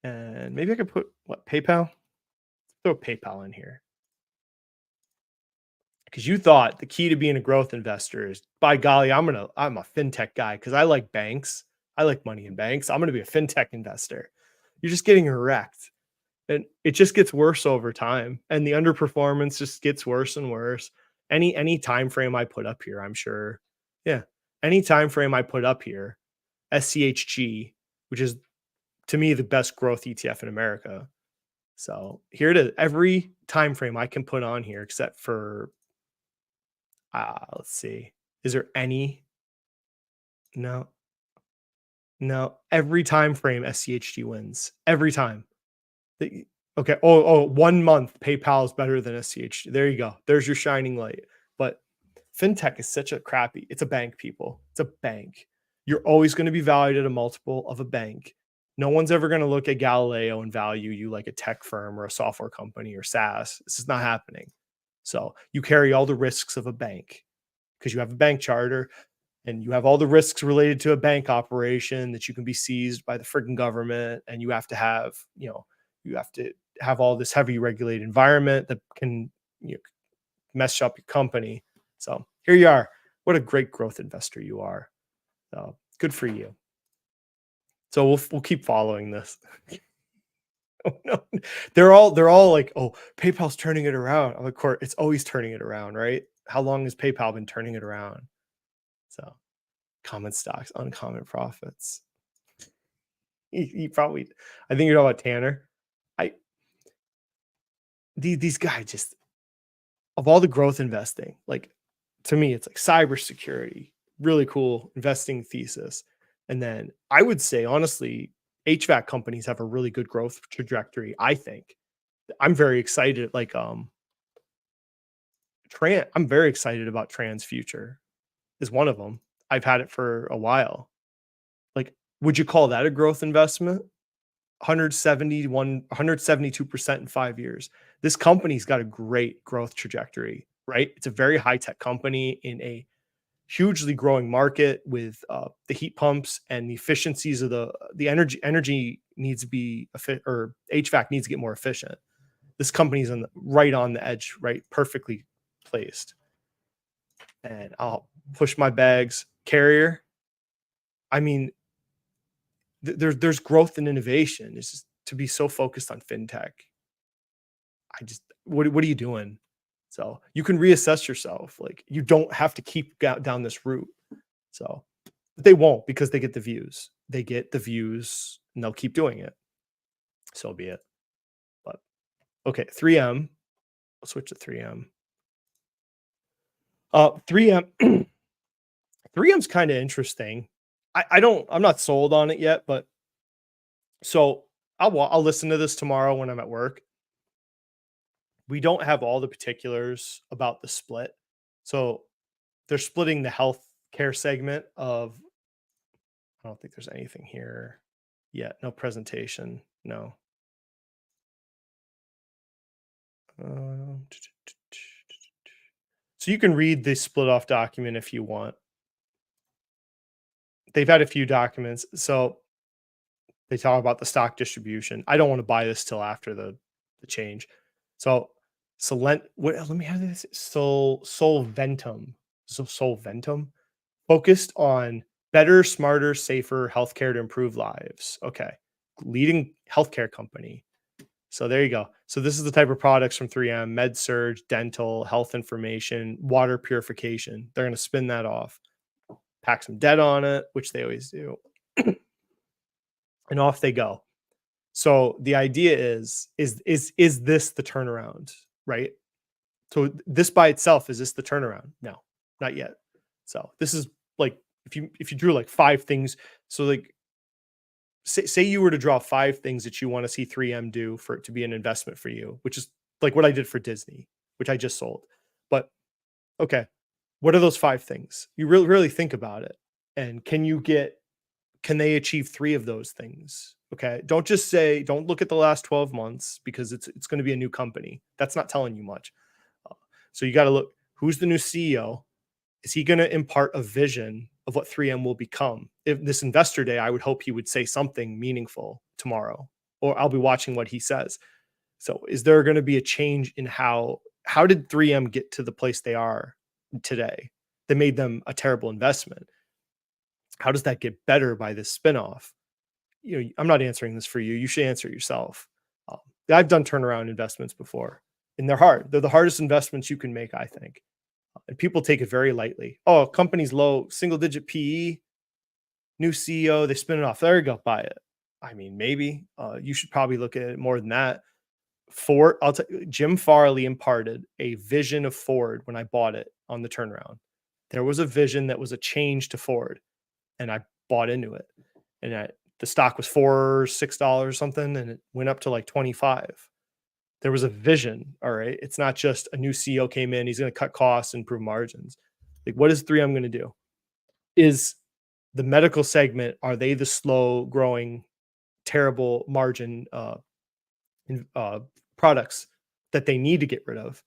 And maybe I could put what, PayPal? Throw PayPal in here. Because you thought the key to being a growth investor is, by golly, I'm a fintech guy because I like banks. I like money in banks. I'm going to be a fintech investor. You're just getting wrecked. And it just gets worse over time. And the underperformance just gets worse and worse. Any time frame I put up here, I'm sure. Yeah. Any time frame I put up here, SCHG, which is to me the best growth ETF in America. So here it is. Every time frame I can put on here, except for let's see. Is there any? No. No. Every time frame SCHG wins. Every time. Okay. Oh, 1 month PayPal is better than SCHG. There you go. There's your shining light. But fintech is such a crappy. It's a bank, people. It's a bank. You're always going to be valued at a multiple of a bank. No one's ever going to look at Galileo and value you like a tech firm or a software company or SaaS. This is not happening. So you carry all the risks of a bank because you have a bank charter and you have all the risks related to a bank operation that you can be seized by the freaking government. And you have to have, you have to have all this heavy regulated environment that can mess up your company. So here you are. What a great growth investor you are. So good for you. So we'll keep following this. Oh, no, they're all like, oh, PayPal's turning it around. I'm like, course, it's always turning it around, right? How long has PayPal been turning it around? So common stocks, uncommon profits. He probably, I think you're talking about Tanner. These guys just, of all the growth investing, like to me, it's like cybersecurity, really cool investing thesis. And then I would say, honestly, HVAC companies have a really good growth trajectory. I think I'm very excited. Like, I'm very excited about Trans future is one of them. I've had it for a while. Like, would you call that a growth investment? 172% in 5 years. This company's got a great growth trajectory, right? It's a very high tech company in a hugely growing market with the heat pumps and the efficiencies of the energy needs to be or HVAC needs to get more efficient. This company's right on the edge, right? Perfectly placed. And I'll push my bags. Carrier. I mean, there's growth and innovation. It's just to be so focused on fintech. What are you doing? So you can reassess yourself. Like you don't have to keep down this route. So but they won't because they get the views. They get the views and they'll keep doing it. So be it. But okay, 3M. I'll switch to 3M. 3M 3M's kind of interesting. I'm not sold on it yet, but so I'll listen to this tomorrow when I'm at work. We don't have all the particulars about the split. So they're splitting the healthcare segment of, I don't think there's anything here yet. No presentation. No. So you can read the split off document if you want. They've had a few documents. So They talk about the stock distribution. I don't want to buy this till after the change. So let me have this. Solventum. Solventum focused on better, smarter, safer healthcare to improve lives. Okay. Leading healthcare company. So there you go. So this is the type of products from 3M: med surge, dental, health information, water purification. They're going to spin that off, pack some debt on it, which they always do. And off they go. So the idea is this the turnaround, right? So this by itself, is this the turnaround? No, not yet. So this is like, if you drew like 5 things, so like say you were to draw 5 things that you want to see 3M do for it to be an investment for you, which is like what I did for Disney, which I just sold. But okay, what are those 5 things? You really think about it. And can they achieve 3 of those things? Okay. Don't look at the last 12 months, because it's going to be a new company. That's not telling you much. So you got to look, who's the new CEO? Is he going to impart a vision of what 3M will become? If this investor day, I would hope he would say something meaningful tomorrow, or I'll be watching what he says. So is there going to be a change in how did 3M get to the place they are today that made them a terrible investment? How does that get better by this spinoff? I'm not answering this for you. You should answer it yourself. I've done turnaround investments before, and they're hard. They're the hardest investments you can make, I think. And people take it very lightly. Oh, company's low, single digit PE, new CEO, they spin it off. There you go, buy it. I mean, maybe you should probably look at it more than that. Ford, Jim Farley imparted a vision of Ford when I bought it on the turnaround. There was a vision that was a change to Ford, and I bought into it. And the stock was $6 or something, and it went up to like 25. There was a vision. All right. It's not just a new CEO came in, he's going to cut costs and improve margins. Like, what is 3M going to do? Is the medical segment, are they the slow growing, terrible margin products that they need to get rid of?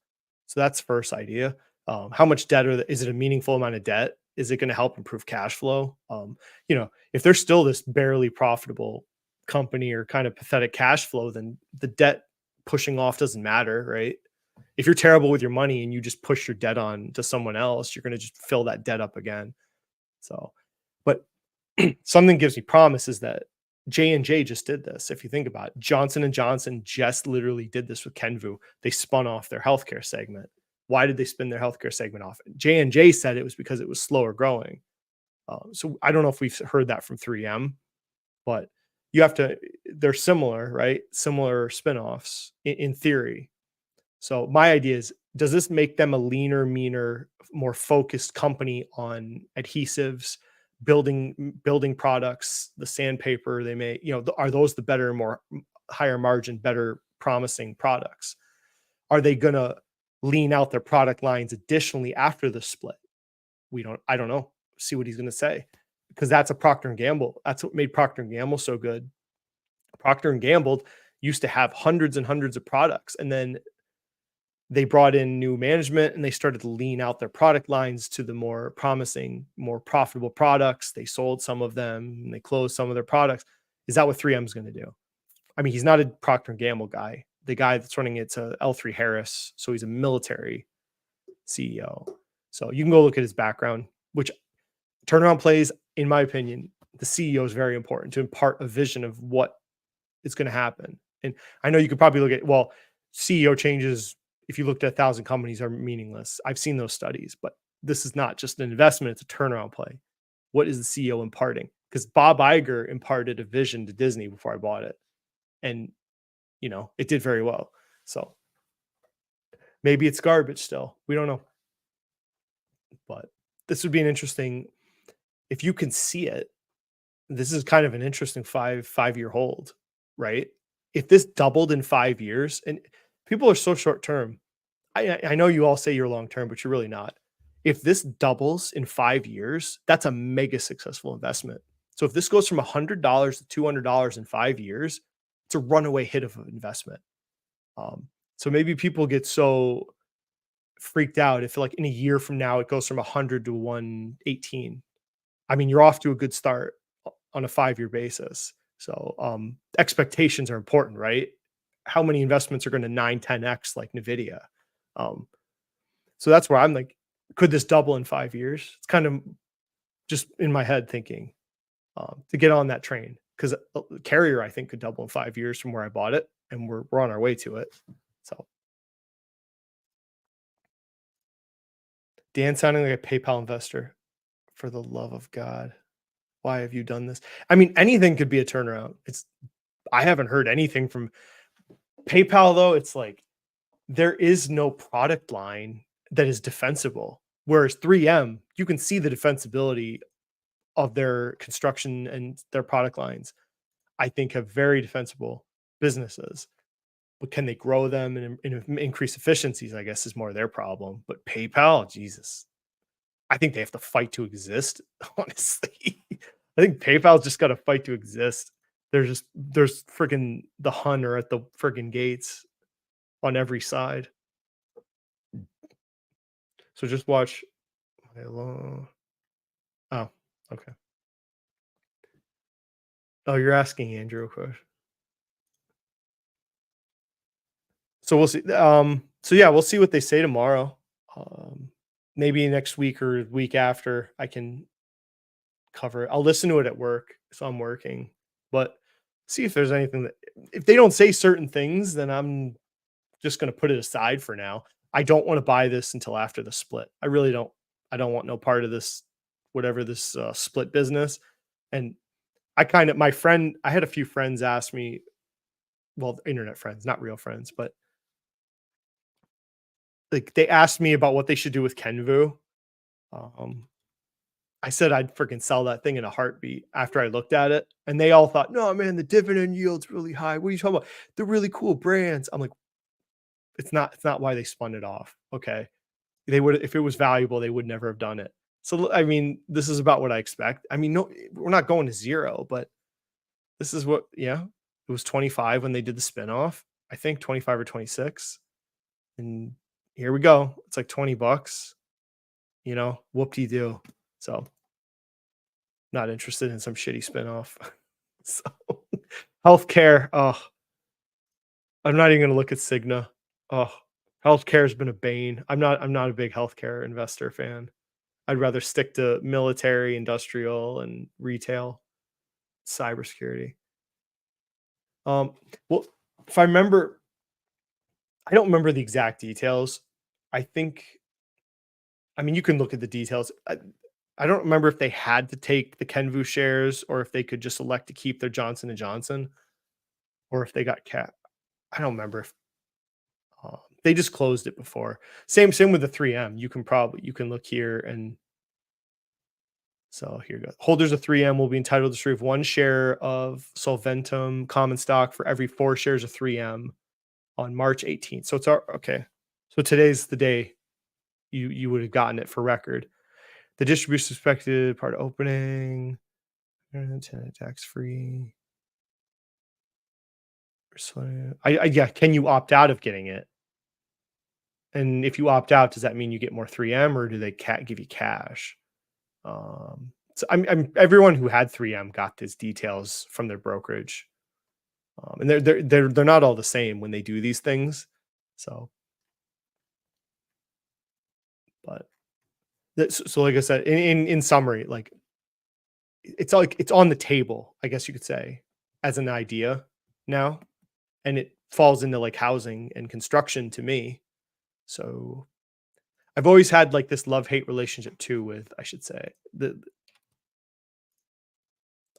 So that's first idea. How much debt is it a meaningful amount of debt? Is it going to help improve cash flow? If they're still this barely profitable company or kind of pathetic cash flow, then the debt pushing off doesn't matter, right? If you're terrible with your money and you just push your debt on to someone else, you're going to just fill that debt up again. So, but something gives me promise is that J&J just did this. If you think about it, Johnson & Johnson just literally did this with Kenvue. They spun off their healthcare segment. Why did they spin their healthcare segment off? J&J said it was because it was slower growing. So I don't know if we've heard that from 3M, but they're similar, right? Similar spinoffs in theory. So my idea is, does this make them a leaner, meaner, more focused company on adhesives, building products, the sandpaper they make, are those the better, more higher margin, better promising products? Are they going to lean out their product lines additionally after the split? I don't know. See what he's going to say, because that's a Procter & Gamble. That's what made Procter & Gamble so good. Procter & Gamble used to have hundreds and hundreds of products, and then they brought in new management and they started to lean out their product lines to the more promising, more profitable products. They sold some of them and they closed some of their products. Is that what 3M is going to do? I mean, he's not a Procter & Gamble guy. The guy that's running it's a L3 Harris. So he's a military CEO. So you can go look at his background, which turnaround plays, in my opinion, the CEO is very important to impart a vision of what is going to happen. And I know you could probably look at, well, CEO changes, if you looked at 1,000 companies, are meaningless. I've seen those studies, but this is not just an investment. It's a turnaround play. What is the CEO imparting? Because Bob Iger imparted a vision to Disney before I bought it. And, it did very well. So maybe it's garbage still. We don't know. But this would be an interesting, if you can see it, this is kind of an interesting five-year hold, right? If this doubled in 5 years, and people are so short term, I know you all say you're long term, but you're really not. If this doubles in 5 years, that's a mega successful investment. So if this goes from $100 to $200 in 5 years, it's a runaway hit of an investment. So maybe people get so freaked out if, like, in a year from now it goes from 100 to 118. I mean, you're off to a good start on a 5-year basis. So expectations are important, right? How many investments are going to 9, 10x like Nvidia? Um, so that's where I'm like, could this double in 5 years? It's kind of just in my head thinking to get on that train because Carrier I think could double in 5 years from where I bought it, and we're on our way to it. So Dan sounding like a PayPal investor. For the love of God, why have you done this? I mean, anything could be a turnaround. I haven't heard anything from PayPal though. It's like there is no product line that is defensible. Whereas 3M, you can see the defensibility of their construction and their product lines. I think have very defensible businesses. But can they grow them and increase efficiencies? I guess is more their problem. But PayPal, Jesus, I think they have to fight to exist. Honestly, I think PayPal's just got to fight to exist. There's freaking the hunter at the freaking gates on every side. So just watch. Oh, okay. Oh, you're asking Andrew a question. So we'll see. So yeah, we'll see what they say tomorrow. Maybe next week or week after I can cover it. I'll listen to it at work, so I'm working. But see if there's anything that if they don't say certain things, then I'm just going to put it aside for now. I don't want to buy this until after the split. I really don't. I don't want no part of this, whatever this split business. And my friend, I had a few friends ask me, well, internet friends, not real friends, but like they asked me about what they should do with Kenvu. Um, I said I'd freaking sell that thing in a heartbeat after I looked at it. And they all thought, no, man, the dividend yield's really high. What are you talking about? They're really cool brands. I'm like, it's not why they spun it off. Okay. They would, if it was valuable, they would never have done it. So, I mean, this is about what I expect. I mean, no, we're not going to zero, but this is what, yeah, it was 25 when they did the spinoff. I think 25 or 26. And here we go. It's like $20, whoop-de-doo. So not interested in some shitty spinoff. So healthcare. Oh, I'm not even going to look at Cigna. Oh, healthcare has been a bane. I'm not a big healthcare investor fan. I'd rather stick to military, industrial, and retail, cybersecurity. Well, if I remember, I don't remember the exact details. I think, I mean, you can look at the details. I don't remember if they had to take the Kenvu shares or if they could just elect to keep their Johnson and Johnson, or if they got cat. I don't remember if they just closed it before. Same with the 3M. You can look here and so here you go. Holders of 3M will be entitled to receive 1 share of Solventum common stock for every 4 shares of 3M on March 18th. So it's okay. So today's the day you would have gotten it for record. The distribution expected part opening, tax free. Yeah. Can you opt out of getting it? And if you opt out, does that mean you get more 3M or do they give you cash? So I'm everyone who had 3M got these details from their brokerage, and they're not all the same when they do these things. So, but so like I said, in summary, like it's on the table, I guess you could say, as an idea now, and it falls into like housing and construction to me. So I've always had like this love-hate relationship too with, I should say,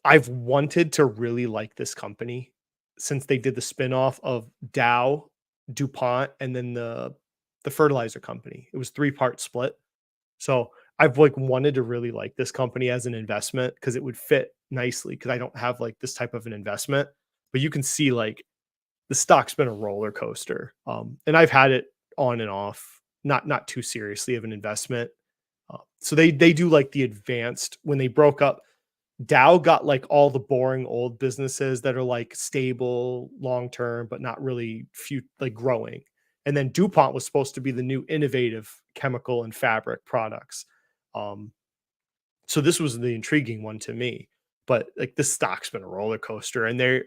I've wanted to really like this company since they did the spinoff of Dow, DuPont, and then the fertilizer company. It was 3-part split. So I've like wanted to really like this company as an investment because it would fit nicely because I don't have like this type of an investment. But you can see like the stock's been a roller coaster. And I've had it on and off, not too seriously of an investment. So they do like the advanced when they broke up. Dow got like all the boring old businesses that are like stable long term, but not really like growing. And then DuPont was supposed to be the new innovative chemical and fabric products. So this was the intriguing one to me. but like this stock's been a roller coaster, and they're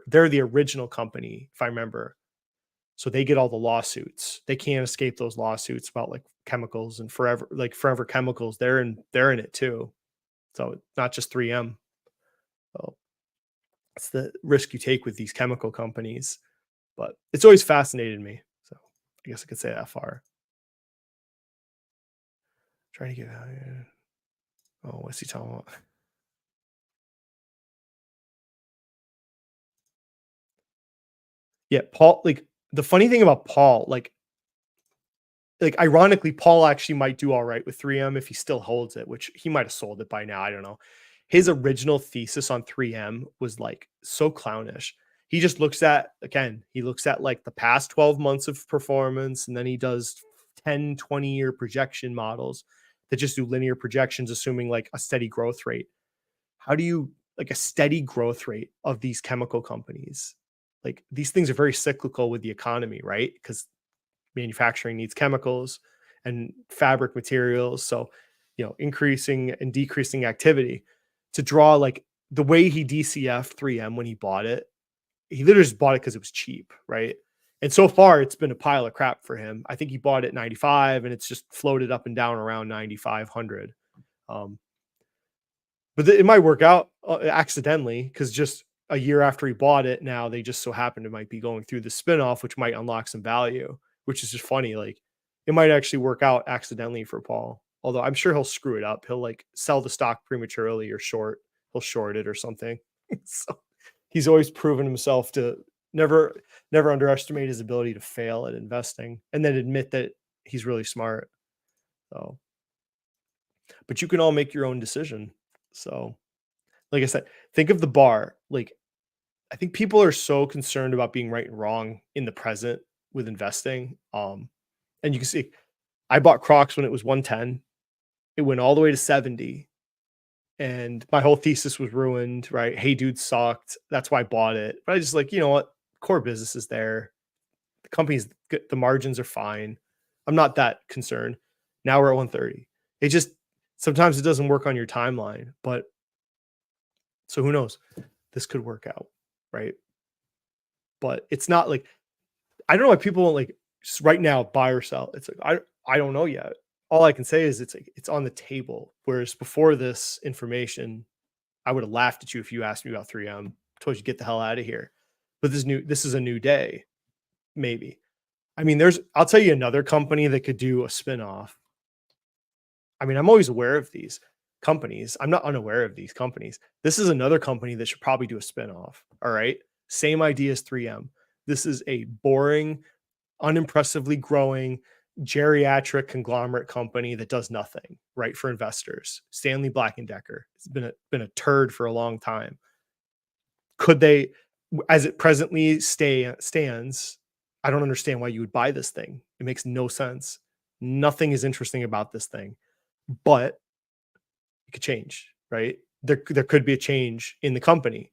the original company, if I remember. So they get all the lawsuits. They can't escape those lawsuits about like chemicals and forever chemicals. They're in it too. So it's not just 3M. So it's the risk you take with these chemical companies. But it's always fascinated me. So I guess I could say that far. Trying to get out here. Oh, what's he talking about? Yeah, Paul, like the funny thing about Paul, like ironically, Paul actually might do all right with 3M if he still holds it, which he might have sold it by now. I don't know. His original thesis on 3M was like so clownish. He just he looks at like the past 12 months of performance, and then he does 10, 20-year projection models that just do linear projections, assuming like a steady growth rate. How do you like a steady growth rate of these chemical companies? Like these things are very cyclical with the economy, right? Because manufacturing needs chemicals and fabric materials. So, increasing and decreasing activity to draw like the way he DCF 3M when he bought it, he literally just bought it because it was cheap, right? And so far, it's been a pile of crap for him. I think he bought it at 95, and it's just floated up and down around 9,500. Um, but it might work out accidentally because just a year after he bought it, now they just so happen to might be going through the spinoff, which might unlock some value, which is just funny. Like it might actually work out accidentally for Paul. Although I'm sure he'll screw it up. He'll like sell the stock prematurely or he'll short it or something. So he's always proven himself to never, never underestimate his ability to fail at investing and then admit that he's really smart. So, but you can all make your own decision. So, like I said, think of the bar. Like, I think people are so concerned about being right and wrong in the present with investing. And you can see I bought Crocs when it was 110. It went all the way to 70. And my whole thesis was ruined, right? Hey, dude sucked. That's why I bought it. But I just like, you know what? Core business is there. The company's good. The margins are fine. I'm not that concerned. Now we're at 130. It just sometimes it doesn't work on your timeline, but so who knows? This could work out, right? But it's not like I don't know why people won't like right now buy or sell. It's like I don't know yet. All I can say is it's like it's on the table. Whereas before this information, I would have laughed at you if you asked me about 3M. Told you get the hell out of here. But this is a new day, maybe. I mean, I'll tell you another company that could do a spinoff. I mean, I'm always aware of these companies. I'm not unaware of these companies. This is another company that should probably do a spinoff. All right. Same idea as 3M. This is a boring, unimpressively growing geriatric conglomerate company that does nothing right for investors. Stanley Black and Decker. It's been a turd for a long time. Could they, as it presently stands, I don't understand why you would buy this thing. It makes no sense. Nothing is interesting about this thing, but it could change, right? There could be a change in the company.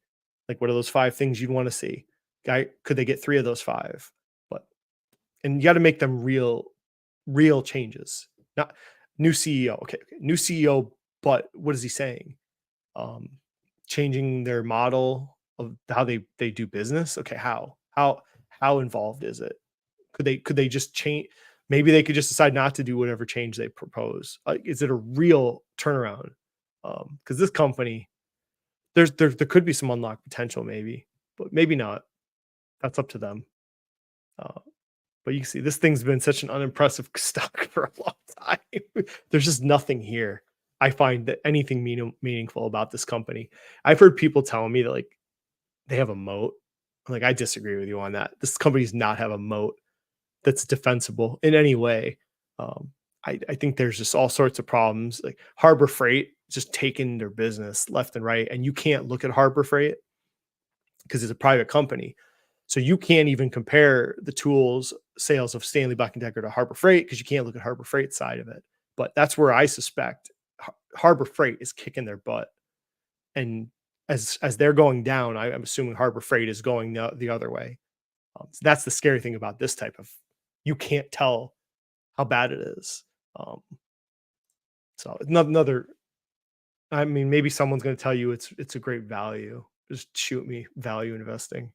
Like, what are those 5 things you'd want to see? Could they get 3 of those 5? And you got to make them real changes. Not new CEO. Okay, new CEO, but what is he saying? Changing their model of how they do business. Okay, how involved is it? Could they just change? Maybe they could just decide not to do whatever change they propose. Is it a real turnaround? Because this company, there could be some unlocked potential, maybe, but maybe not. That's up to them. But you can see this thing's been such an unimpressive stock for a long time. There's just nothing here. I find that anything meaningful about this company. I've heard people telling me that like they have a moat. Like I disagree with you on that. This company does not have a moat that's defensible in any way. I think there's just all sorts of problems. Like Harbor Freight just taking their business left and right, and you can't look at Harbor Freight because it's a private company. So you can't even compare the tools sales of Stanley Black & Decker to Harbor Freight because you can't look at Harbor Freight's side of it. But that's where I suspect Harbor Freight is kicking their butt. And as they're going down, I'm assuming Harbor Freight is going the other way. So that's the scary thing about this type of, you can't tell how bad it is. So another I mean, maybe someone's going to tell you it's a great value. Just shoot me value investing.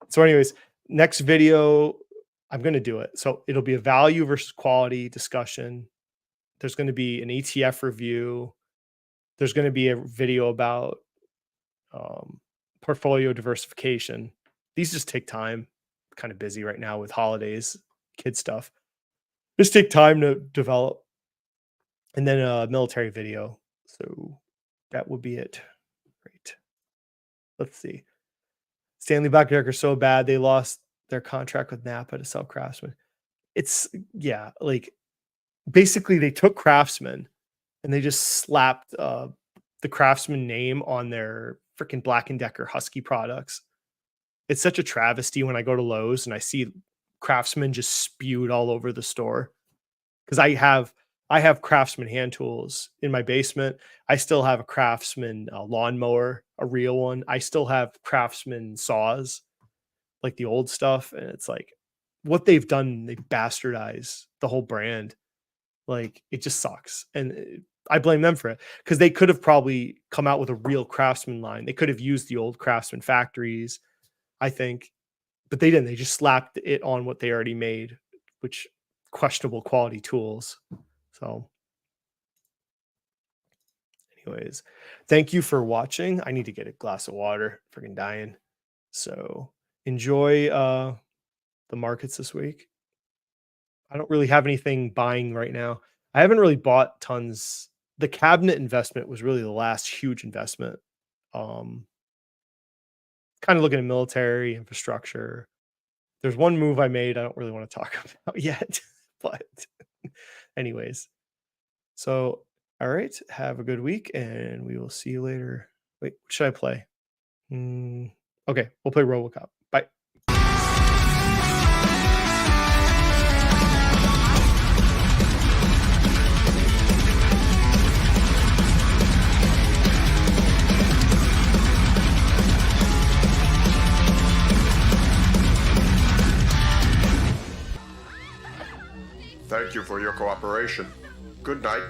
So, anyways, next video, I'm going to do it. So it'll be a value versus quality discussion. There's going to be an ETF review. There's going to be a video about portfolio diversification. These just take time. Kind of busy right now with holidays, kid stuff. Just take time to develop. And then a military video. So that would be it. Great. Let's see. Stanley Black & Decker so bad they lost their contract with Napa to sell Craftsman. It's yeah, like basically they took Craftsman and they just slapped the Craftsman name on their freaking Black & Decker Husky products. It's such a travesty when I go to Lowe's and I see Craftsman just spewed all over the store. Because I have Craftsman hand tools in my basement. I still have a Craftsman lawnmower, a real one. I still have Craftsman saws, like the old stuff. And it's like what they've done, they bastardize the whole brand. Like it just sucks. And I blame them for it because they could have probably come out with a real Craftsman line. They could have used the old Craftsman factories, I think, but they didn't. They just slapped it on what they already made, which questionable quality tools. So anyways, thank you for watching. I need to get a glass of water, freaking dying. So enjoy the markets this week. I don't really have anything buying right now. I haven't really bought tons. The cabinet investment was really the last huge investment. Kind of looking at military infrastructure. There's one move I made I don't really want to talk about yet, but anyways. So, all right, have a good week and we will see you later. Wait, what should I play? Okay, we'll play RoboCop. Bye. Thank you for your cooperation. Good night.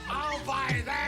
I'll buy that!